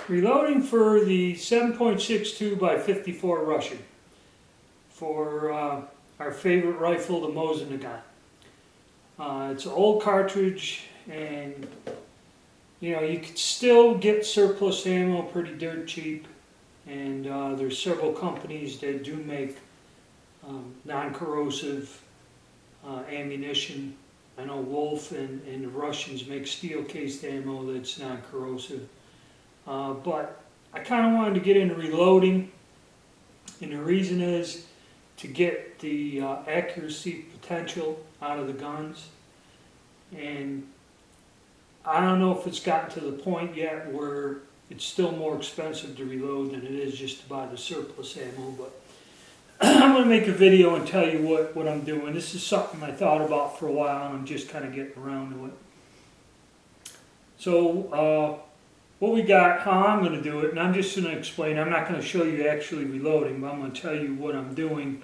Reloading for the 7.62 by 54 Russian for our favorite rifle, the Mosin Nagant. It's an old cartridge, and you know, you could still get surplus ammo pretty dirt cheap, and there's several companies that do make non-corrosive ammunition. I know Wolf and the Russians make steel-cased ammo that's non-corrosive. But I kind of wanted to get into reloading, and the reason is to get the accuracy potential out of the guns. And I don't know if it's gotten to the point yet where it's still more expensive to reload than it is just to buy the surplus ammo, but I'm going to make a video and tell you what I'm doing. This is something I thought about for a while, and I'm just kind of getting around to it. So, what we got, how I'm going to do it, and I'm just going to explain. I'm not going to show you actually reloading, but I'm going to tell you what I'm doing,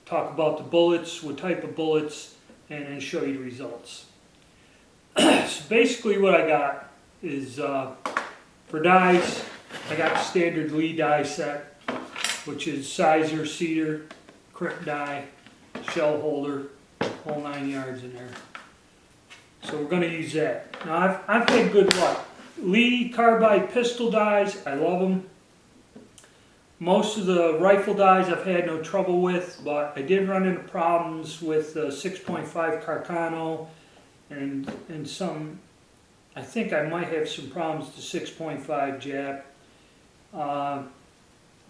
talk about the bullets, what type of bullets, and then show you the results. So basically what I got is, for dies, I got the standard Lee die set, which is sizer, cedar, crimp die, shell holder, whole 9 yards in there. So we're going to use that. Now I've had good luck. Lee carbide pistol dies, I love them. Most of the rifle dies I've had no trouble with, but I did run into problems with 6.5 Carcano and some, I think I might have some problems with the 6.5 Jap.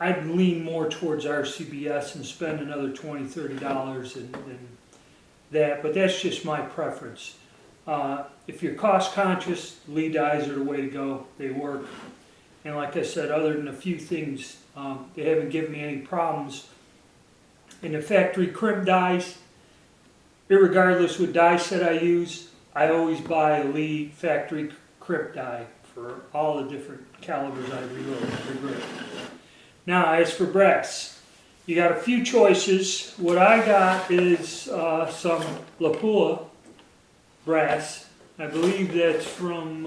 I'd lean more towards RCBS and spend another $20, $30 and that, but that's just my preference. If you're cost conscious, Lee dies are the way to go. They work. And like I said, other than a few things, they haven't given me any problems. In the factory crimp dies, irregardless what die set I use, I always buy a Lee factory crimp die for all the different calibers I reload. Now, as for brass, you got a few choices. What I got is some Lapua brass. I believe that's from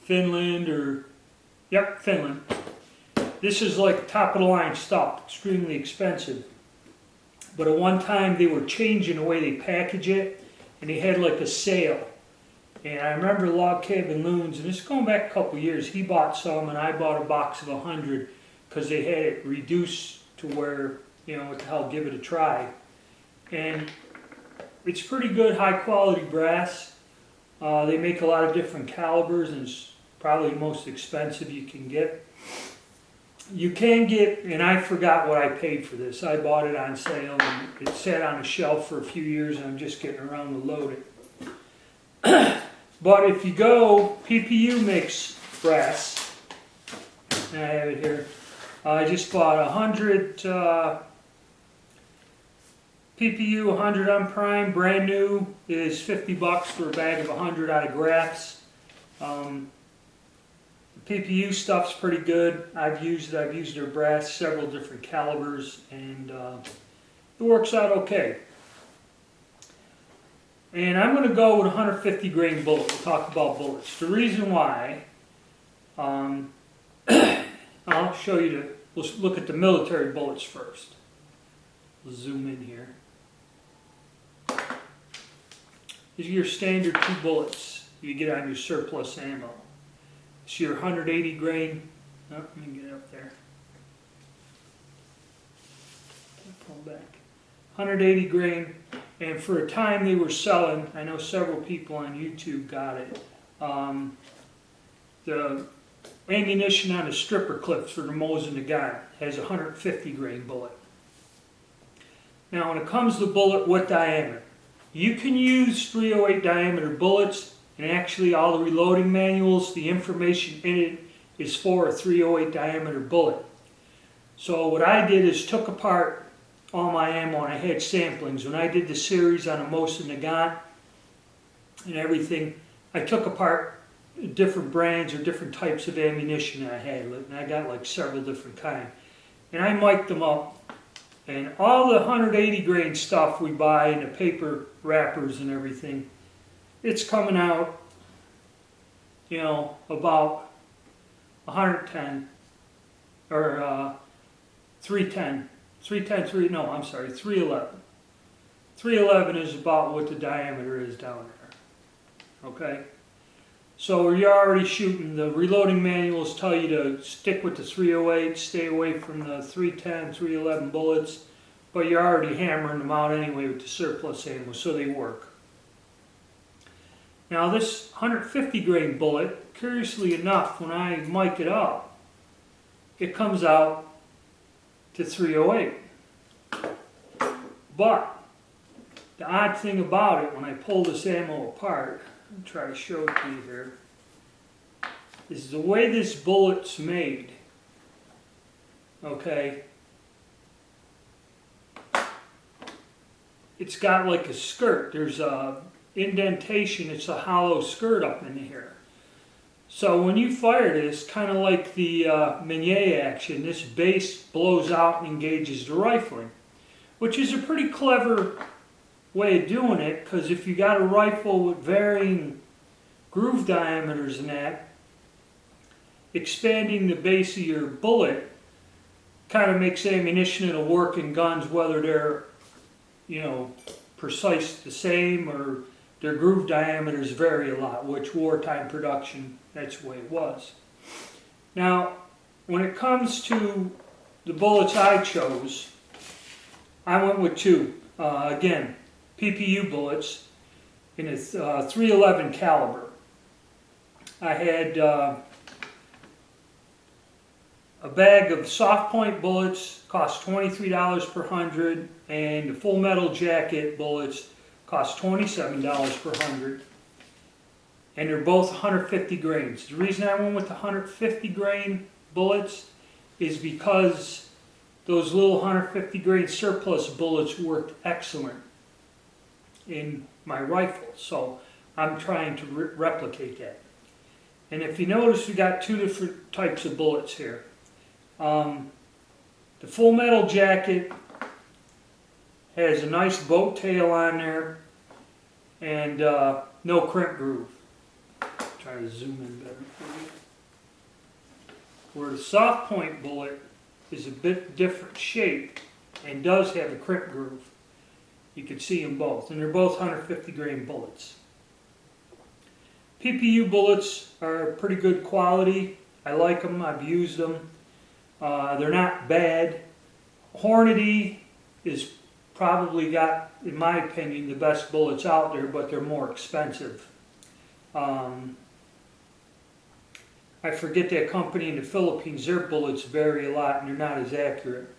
Finland Finland. This is like top of the line stuff, extremely expensive. But at one time they were changing the way they package it, and they had like a sale. And I remember Log Cabin Loons, and this is going back a couple of years, he bought some and I bought a box of 100 because they had it reduced to where, you know, what the hell, give it a try. And it's pretty good, high quality brass. They make a lot of different calibers, and it's probably the most expensive you can get. You can get, and I forgot what I paid for this. I bought it on sale, and it sat on a shelf for a few years, and I'm just getting around to load it. But if you go, PPYOU makes brass. And I have it here. I just bought 100 PPYOU 100 on Prime, brand new, is $50 for a bag of 100 out of Graphs. The PPYOU stuff's pretty good. I've used their brass, several different calibers, and it works out okay. And I'm going to go with a 150 grain bullet. We'll talk about bullets. The reason why, I'll show you we'll look at the military bullets first. We'll zoom in here. These are your standard 2 bullets you get on your surplus ammo. It's your 180 grain. Oh, let me get it up there. Pull back. 180 grain. And for a time they were selling, I know several people on YouTube got it, the ammunition on the stripper clips for the Mosin Nagant has a 150 grain bullet. Now when it comes to bullet, what diameter? You can use 308 diameter bullets, and actually all the reloading manuals, the information in it is for a 308 diameter bullet. So what I did is took apart all my ammo, and I had samplings. When I did the series on a Mosin Nagant and everything, I took apart different brands or different types of ammunition that I had, and I got like several different kinds. And I mic'd them up, and all the 180 grain stuff we buy in the paper wrappers and everything, it's coming out, you know, about 110, or 310, 310, no, I'm sorry, 311. 311 is about what the diameter is down there, okay? So you're already shooting, the reloading manuals tell you to stick with the 308, stay away from the 310, 311 bullets, but you're already hammering them out anyway with the surplus ammo, so they work. Now this 150 grain bullet, curiously enough, when I mic it up, it comes out to 308. But the odd thing about it, when I pull this ammo apart, I'll try to show it to you here, is the way this bullet's made, okay, it's got like a skirt. There's a indentation, it's a hollow skirt up in here. So when you fire this, kind of like the Meunier action, this base blows out and engages the rifling, which is a pretty clever way of doing it, because if you got a rifle with varying groove diameters and that, expanding the base of your bullet kind of makes ammunition that'll work in guns, whether they're, you know, precise the same or their groove diameters vary a lot, which wartime production, that's the way it was. Now, when it comes to the bullets I chose, I went with two. Again, PPYOU bullets in a 311 caliber. I had a bag of soft point bullets, cost $23 per 100, and the full metal jacket bullets cost $27 per 100. And they're both 150 grains. The reason I went with the 150 grain bullets is because those little 150 grain surplus bullets worked excellent in my rifle. So I'm trying to replicate that. And if you notice, we got two different types of bullets here. The full metal jacket has a nice boat tail on there and no crimp groove. Try to zoom in better for you. Where the soft point bullet is a bit different shape and does have a crimp groove. You can see them both, and they're both 150 grain bullets. PPYOU bullets are pretty good quality. I like them, I've used them. They're not bad. Hornady is probably got, in my opinion, the best bullets out there, but they're more expensive. I forget that company in the Philippines, their bullets vary a lot and they're not as accurate.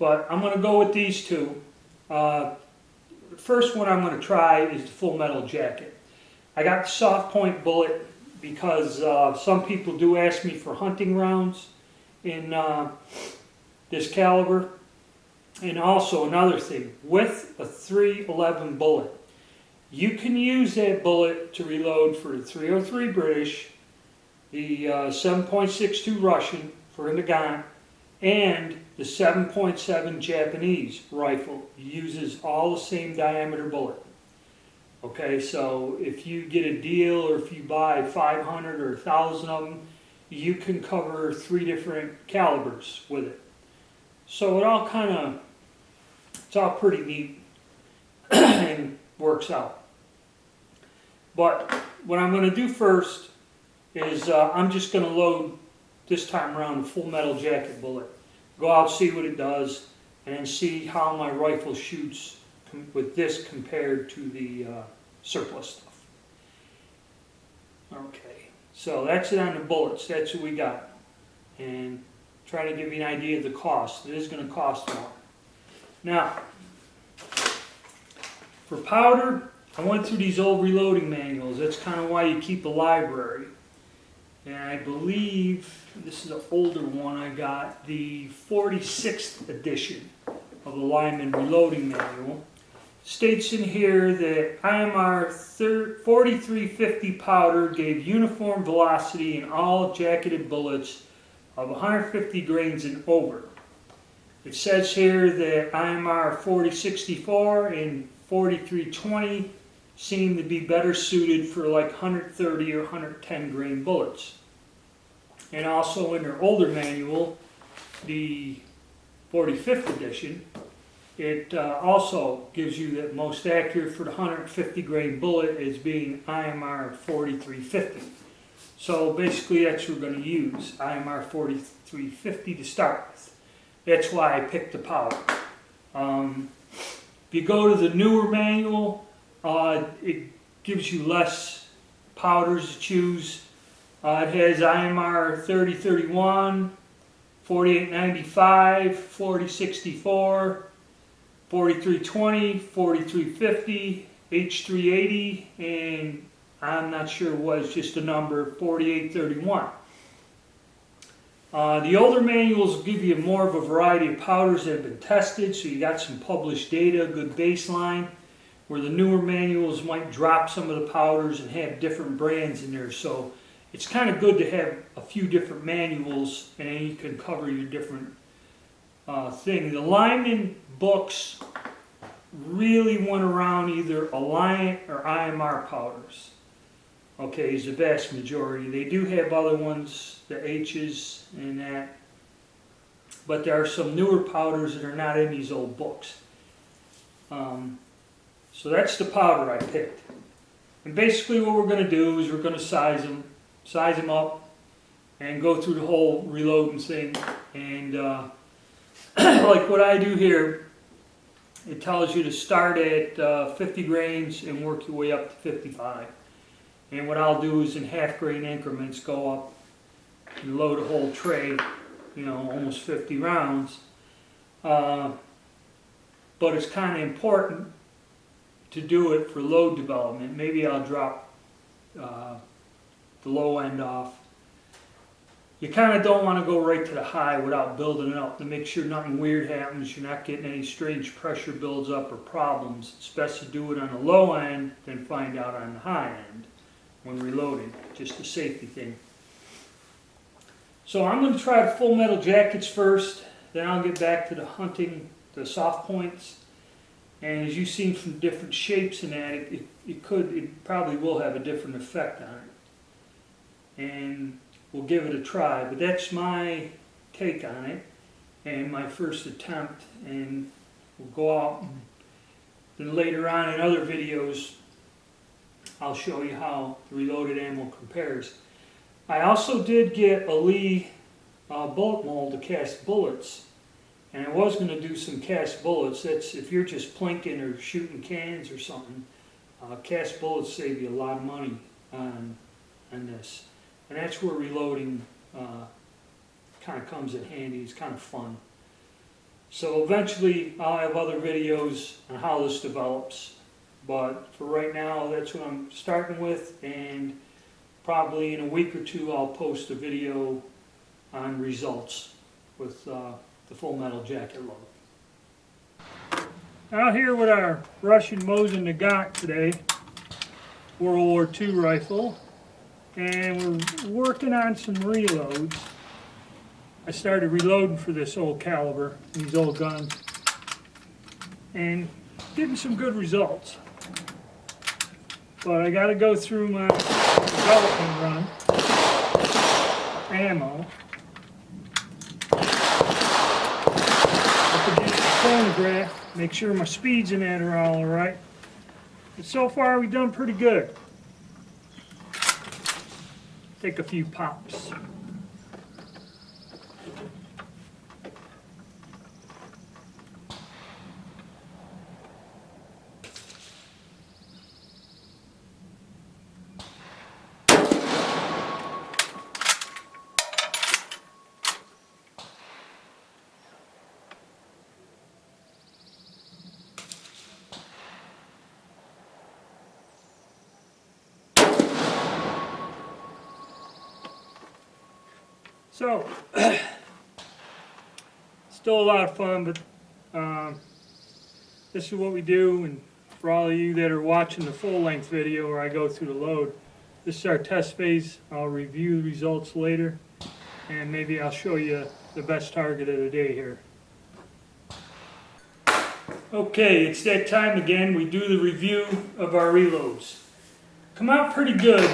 But I'm going to go with these two. The first one I'm going to try is the full metal jacket. I got the soft point bullet because some people do ask me for hunting rounds in this caliber. And also another thing, with a 311 bullet, you can use that bullet to reload for the 303 British, the 7.62 Russian for the Nagant, and the 7.7 Japanese rifle. It uses all the same diameter bullet. Okay, so if you get a deal or if you buy 500 or 1,000 of them, you can cover 3 different calibers with it. So it all kind of, it's all pretty neat and works out. But what I'm going to do first is I'm just going to load this time around a full metal jacket bullet. Go out, see what it does, and see how my rifle shoots with this compared to the surplus stuff. Okay, so that's it on the bullets. That's what we got. And try to give you an idea of the cost. It is going to cost more. Now, for powder, I went through these old reloading manuals. That's kind of why you keep a library. And I believe this is an older one I got, the 46th edition of the Lyman Reloading Manual. States in here that IMR 4350 powder gave uniform velocity in all jacketed bullets of 150 grains and over. It says here that IMR 4064 and 4320 seem to be better suited for like 130 or 110 grain bullets. And also in their older manual, the 45th edition, it also gives you that most accurate for the 150 grain bullet as being IMR 4350. So basically that's what we're going to use, IMR 4350 to start with. That's why I picked the powder. If you go to the newer manual, it gives you less powders to choose. It has IMR 3031, 4895, 4064, 4320, 4350, H380, and I'm not sure what, it's just a number, 4831. The older manuals give you more of a variety of powders that have been tested, so you got some published data, good baseline, where the newer manuals might drop some of the powders and have different brands in there. So it's kind of good to have a few different manuals, and then you can cover your different thing. The Lyman books really went around either Alliant or IMR powders. Okay, is the vast majority. They do have other ones, the H's and that, but there are some newer powders that are not in these old books. So that's the powder I picked. And basically what we're going to do is we're going to size them up, and go through the whole reloading thing. And like what I do here, it tells you to start at 50 grains and work your way up to 55. And what I'll do is in half grain increments go up and load a whole tray, you know, almost 50 rounds. But it's kind of important to do it for load development. Maybe I'll drop the low end off. You kind of don't want to go right to the high without building it up to make sure nothing weird happens. You're not getting any strange pressure builds up or problems. It's best to do it on the low end than find out on the high end when reloading. Just a safety thing. So I'm going to try the full metal jackets first, then I'll get back to the hunting, the soft points. And as you've seen from different shapes in that, it probably will have a different effect on it. And we'll give it a try, but that's my take on it and my first attempt, and we'll go out and then later on in other videos I'll show you how the reloaded ammo compares. I also did get a Lee bullet mold to cast bullets, and I was going to do some cast bullets. That's if you're just plinking or shooting cans or something, cast bullets save you a lot of money on this. And that's where reloading kind of comes in handy. It's kind of fun. So eventually I'll have other videos on how this develops. But for right now, that's what I'm starting with. And probably in a week or two, I'll post a video on results with the full metal jacket load. Out here with our Russian Mosin Nagant today, World War II rifle. And we're working on some reloads. I started reloading for this old caliber, these old guns, and getting some good results. But I got to go through my development run, ammo. I produce a phonograph, make sure my speeds in that are all right. But so far we've done pretty good. Take a few pops. So, still a lot of fun, but this is what we do. And for all of you that are watching the full-length video where I go through the load, this is our test phase. I'll review the results later, and maybe I'll show you the best target of the day here. Okay, it's that time again. We do the review of our reloads. Come out pretty good.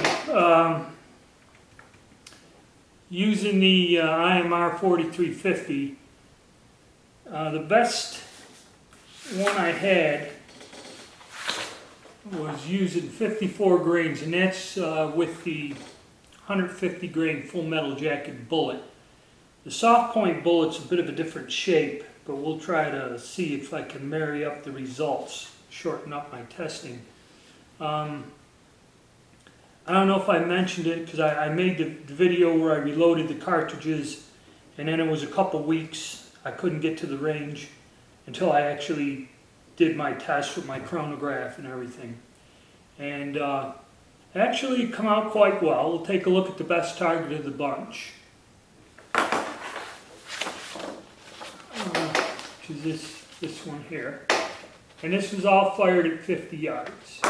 using the IMR 4350. The best one I had was using 54 grains, and that's with the 150 grain full metal jacket bullet. The soft point bullet's a bit of a different shape, but we'll try to see if I can marry up the results, shorten up my testing. I don't know if I mentioned it because I made the video where I reloaded the cartridges, and then it was a couple weeks I couldn't get to the range until I actually did my test with my chronograph and everything. And actually come out quite well. We'll take a look at the best target of the bunch. Which is this one here. And this was all fired at 50 yards.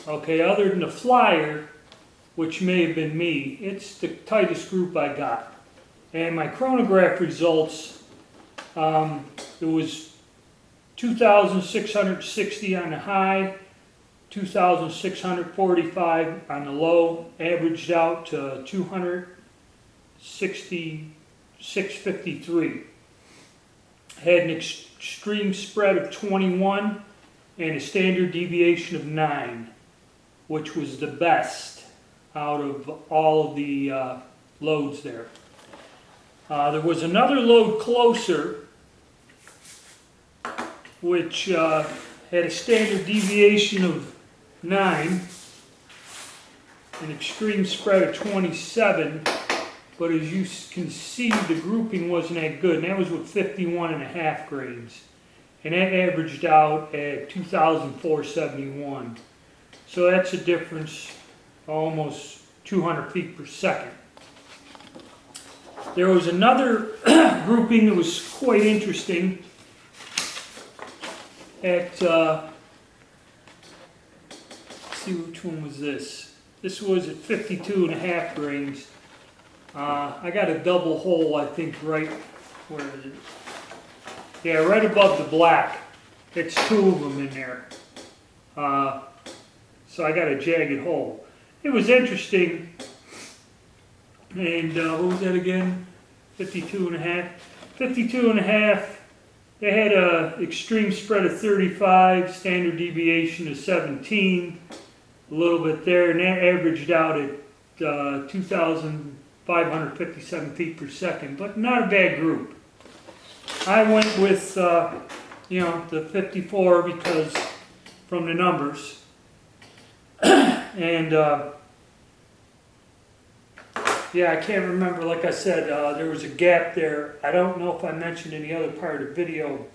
Okay, other than the flyer, which may have been me, it's the tightest group I got. And my chronograph results, it was 2,660 on the high, 2,645 on the low, averaged out to 266.53. Had an extreme spread of 21 and a standard deviation of 9, which was the best out of all of the loads there. There was another load closer, which had a standard deviation of 9, an extreme spread of 27, but as you can see, the grouping wasn't that good, and that was with 51.5 grains, and that averaged out at 2,471. So that's a difference almost 200 feet per second. There was another grouping that was quite interesting at, let's see, which one was this? This was at 52.5 grains. I got a double hole, I think, right, where is it? Yeah, right above the black. It's 2 of them in there. So I got a jagged hole. It was interesting. And what was that again? 52.5. 52.5. They had an extreme spread of 35, standard deviation of 17, a little bit there, and that averaged out at 2,557 feet per second, but not a bad group. I went with, the 54 because from the numbers, and yeah, I can't remember, like I said, there was a gap there. I don't know if I mentioned in the other part of the video.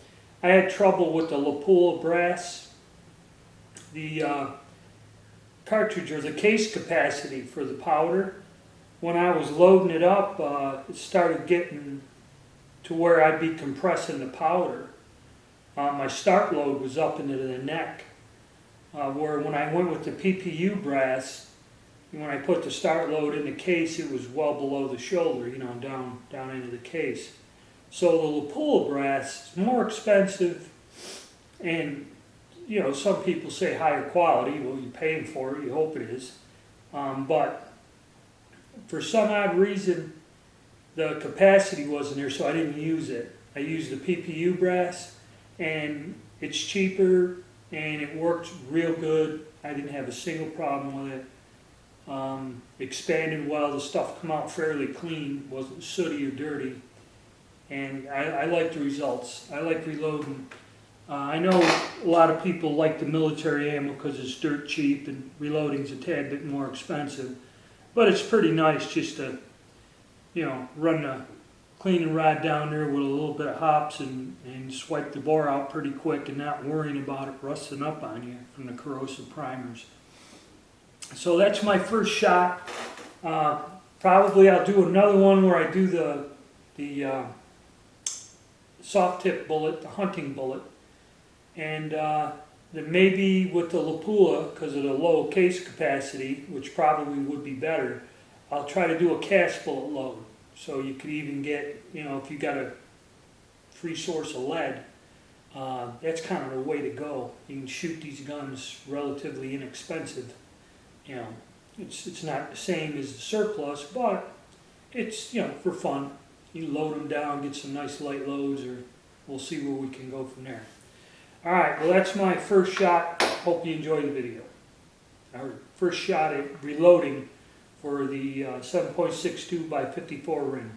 I had trouble with the lapula brass. The cartridge, or the case capacity for the powder, when I was loading it up, it started getting to where I'd be compressing the powder. My start load was up into the neck, where when I went with the PPYOU brass, when I put the start load in the case, it was well below the shoulder, down into the case. So the lapula brass is more expensive, and some people say higher quality. Well, you're paying for it, you hope it is. But for some odd reason, the capacity wasn't there, so I didn't use it. I used the PPYOU brass, and it's cheaper, and it works real good. I didn't have a single problem with it. Expanded well, the stuff come out fairly clean, wasn't sooty or dirty, and I like the results. I like reloading. I know a lot of people like the military ammo because it's dirt cheap and reloading's a tad bit more expensive, but it's pretty nice just to run the cleaning rod down there with a little bit of hops and swipe the bore out pretty quick and not worrying about it rusting up on you from the corrosive primers. So that's my first shot. Probably I'll do another one where I do the soft tip bullet, the hunting bullet, and then maybe with the lapula, because of the low case capacity, which probably would be better, I'll try to do a cast bullet load. So you could even get, if you got a free source of lead, that's kind of the way to go. You can shoot these guns relatively inexpensive. It's not the same as the surplus, but it's, you know, for fun. You load them down, get some nice light loads, or we'll see where we can go from there. All right, well, that's my first shot. Hope you enjoyed the video. Our first shot at reloading for the 7.62 by 54 ring.